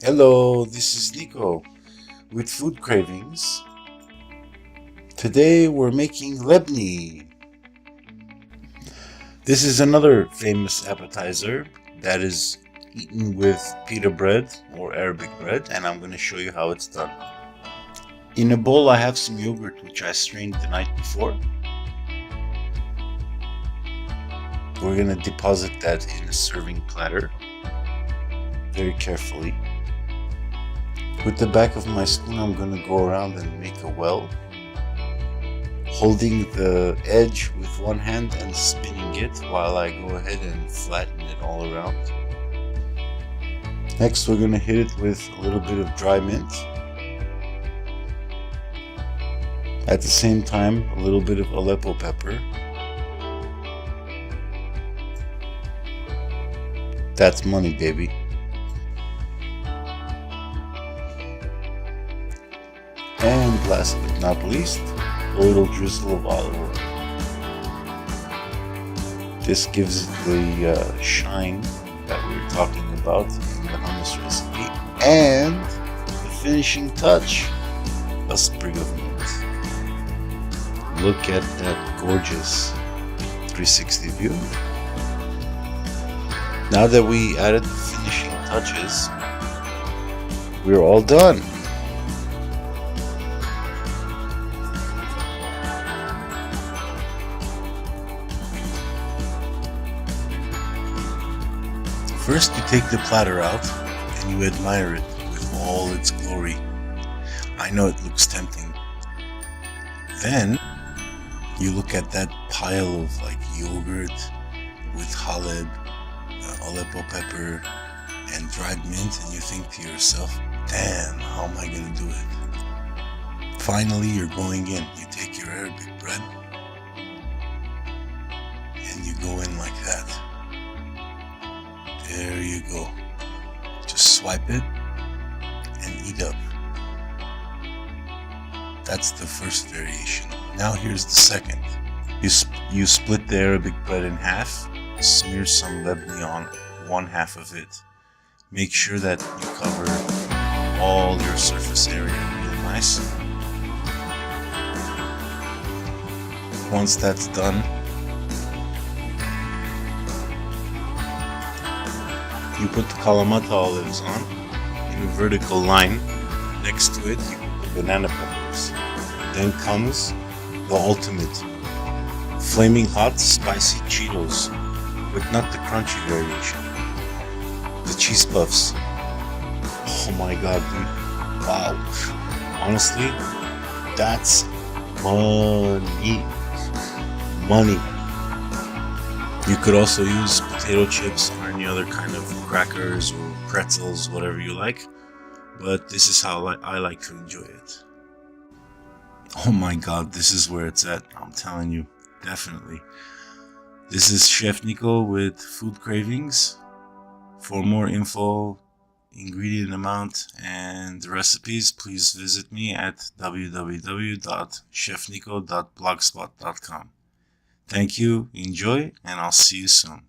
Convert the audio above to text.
Hello, this is Nico with Food Cravings. Today we're making Labneh. This is another famous appetizer that is eaten with pita bread or Arabic bread, and I'm going to show you how it's done. In a bowl I have some yogurt which I strained the night before. We're going to deposit that in a serving platter very carefully. With the back of my spoon, I'm going to go around and make a well, holding the edge with one hand and spinning it while I go ahead and flatten it all around. Next, we're going to hit it with a little bit of dry mint. At the same time, a little bit of Aleppo pepper. That's money, baby. And last but not least, a little drizzle of olive oil. This gives it the shine that we were talking about in the hummus recipe. And the finishing touch, a sprig of mint. Look at that gorgeous 360 view. Now that we added the finishing touches, we're all done. First, you take the platter out and you admire it with all its glory. I know it looks tempting. Then, you look at that pile of yogurt with haleb, Aleppo pepper, and dried mint, and you think to yourself, damn, how am I gonna do it? Finally, you're going in. You take your Arabic bread and you go in like that. There you go. Just swipe it and eat up. That's the first variation. Now here's the second. You split the Arabic bread in half, smear some Labneh on one half of it. Make sure that you cover all your surface area real nice. Once that's done, you put the Kalamata olives on in a vertical line. Next to it, you put the banana peppers. Then comes the ultimate, flaming hot spicy Cheetos, but not the crunchy variation. The cheese puffs. Oh my god, dude. Wow. Honestly, that's money. Money. You could also use potato chips or any other kind of crackers or pretzels, whatever you like. But this is how I like to enjoy it. Oh my god, this is where it's at. I'm telling you, definitely. This is Chef Nico with Food Cravings. For more info, ingredient amount, and recipes, please visit me at www.chefnico.blogspot.com. Thank you, enjoy, and I'll see you soon.